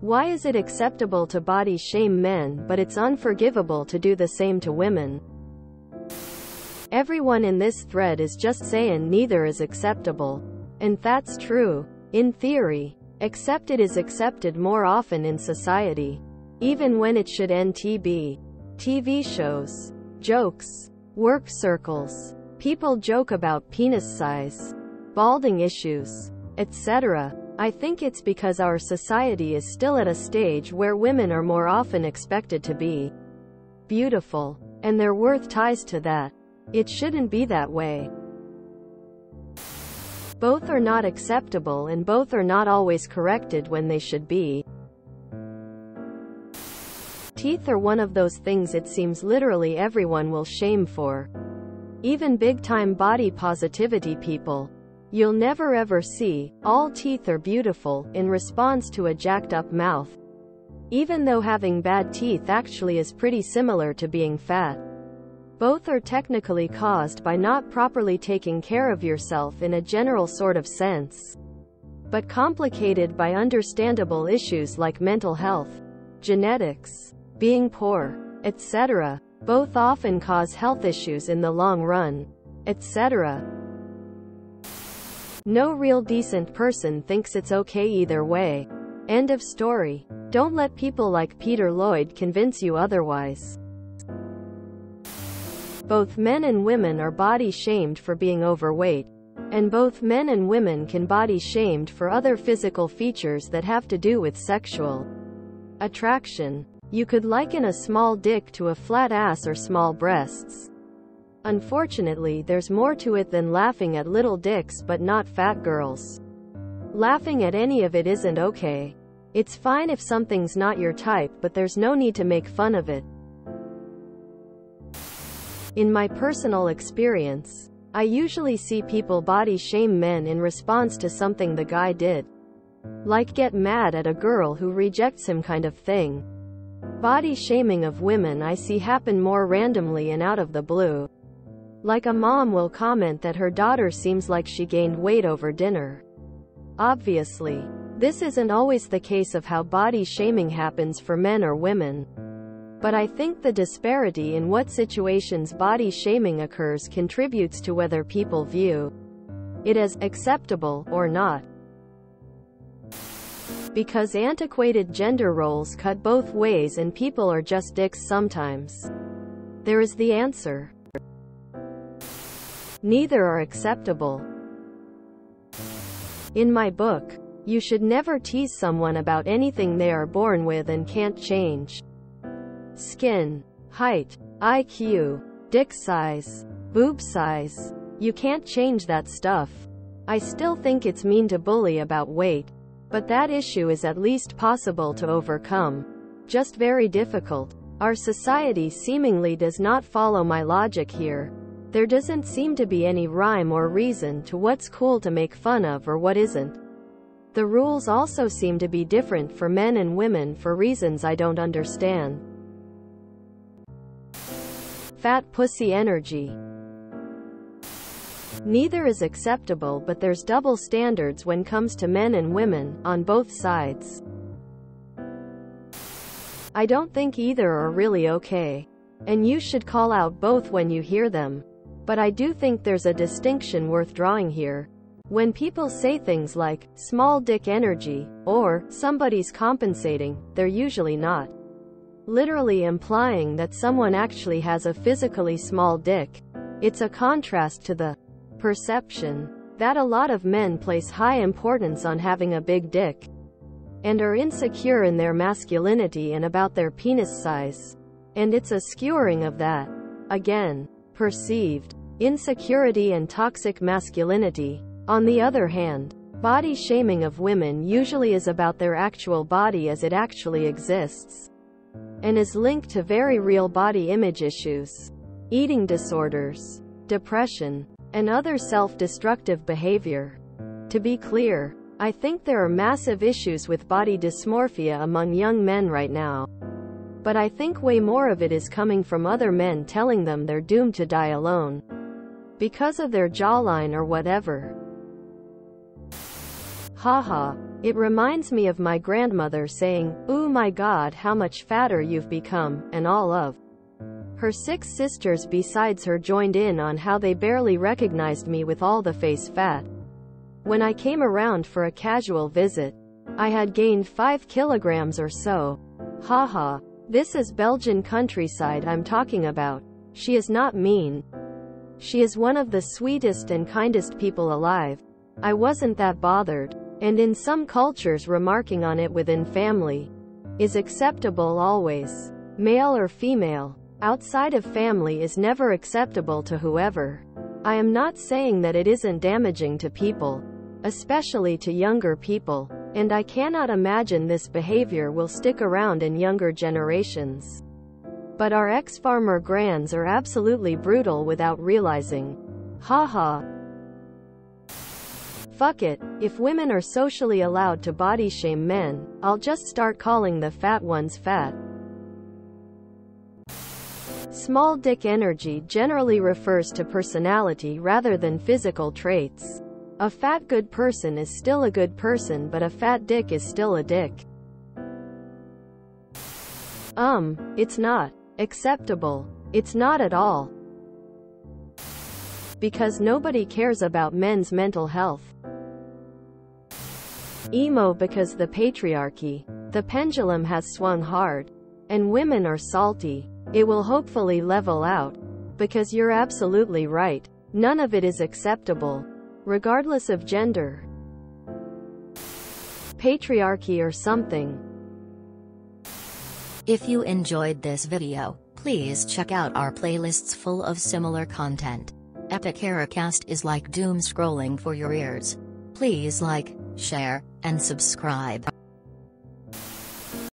Why is it acceptable to body shame men, but it's unforgivable to do the same to women? Everyone in this thread is just saying neither is acceptable. And that's true. In theory. Except it is accepted more often in society. Even when it should NTB. TV shows. Jokes. Work circles. People joke about penis size. Balding issues. Etc. I think it's because our society is still at a stage where women are more often expected to be beautiful. And their worth ties to that. It shouldn't be that way. Both are not acceptable and both are not always corrected when they should be. Teeth are one of those things it seems literally everyone will shame for. Even big-time body positivity people. You'll never ever see, all teeth are beautiful, in response to a jacked-up mouth. Even though having bad teeth actually is pretty similar to being fat. Both are technically caused by not properly taking care of yourself in a general sort of sense, but complicated by understandable issues like mental health, genetics, being poor, etc. Both often cause health issues in the long run, etc. No real decent person thinks it's okay either way. End of story. Don't let people like Peter Lloyd convince you otherwise. Both men and women are body shamed for being overweight. And both men and women can body shamed for other physical features that have to do with sexual attraction. You could liken a small dick to a flat ass or small breasts. Unfortunately, there's more to it than laughing at little dicks but not fat girls. Laughing at any of it isn't okay. It's fine if something's not your type, but there's no need to make fun of it. In my personal experience, I usually see people body shame men in response to something the guy did. Like get mad at a girl who rejects him kind of thing. Body shaming of women I see happen more randomly and out of the blue. Like a mom will comment that her daughter seems like she gained weight over dinner. Obviously, this isn't always the case of how body shaming happens for men or women. But I think the disparity in what situations body shaming occurs contributes to whether people view it as acceptable or not. Because antiquated gender roles cut both ways and people are just dicks sometimes. There is the answer. Neither are acceptable. In my book, you should never tease someone about anything they are born with and can't change. Skin, height, IQ, dick size, boob size. You can't change that stuff. I still think it's mean to bully about weight, but that issue is at least possible to overcome. Just very difficult. Our society seemingly does not follow my logic here. There doesn't seem to be any rhyme or reason to what's cool to make fun of or what isn't. The rules also seem to be different for men and women for reasons I don't understand. Fat pussy energy. Neither is acceptable, but there's double standards when comes to men and women, on both sides. I don't think either are really okay. And you should call out both when you hear them. But I do think there's a distinction worth drawing here. When people say things like, small dick energy, or, somebody's compensating, they're usually not literally implying that someone actually has a physically small dick. It's a contrast to the perception that a lot of men place high importance on having a big dick, and are insecure in their masculinity and about their penis size. And it's a skewering of that, again, perceived insecurity and toxic masculinity. On the other hand, body shaming of women usually is about their actual body as it actually exists, and is linked to very real body image issues, eating disorders, depression, and other self-destructive behavior. To be clear, I think there are massive issues with body dysmorphia among young men right now. But I think way more of it is coming from other men telling them they're doomed to die alone because of their jawline or whatever. Haha. It reminds me of my grandmother saying, "Ooh my God, how much fatter you've become," and all of her 6 sisters besides her joined in on how they barely recognized me with all the face fat. When I came around for a casual visit, I had gained 5 kilograms or so. Haha. This is Belgian countryside I'm talking about. She is not mean. She is one of the sweetest and kindest people alive. I wasn't that bothered. And in some cultures remarking on it within family is acceptable always. Male or female. Outside of family is never acceptable to whoever. I am not saying that it isn't damaging to people, especially to younger people, and I cannot imagine this behavior will stick around in younger generations. But our ex-farmer grands are absolutely brutal without realizing. Haha. Fuck it. If women are socially allowed to body shame men, I'll just start calling the fat ones fat. Small dick energy generally refers to personality rather than physical traits. A fat good person is still a good person, but a fat dick is still a dick. It's not acceptable. It's not at all. Because nobody cares about men's mental health. Emo because the patriarchy. The pendulum has swung hard. And women are salty. It will hopefully level out. Because you're absolutely right. None of it is acceptable. Regardless of gender. Patriarchy or something. If you enjoyed this video, please check out our playlists full of similar content. Epic Ericast is like doom scrolling for your ears. Please like, share, and subscribe.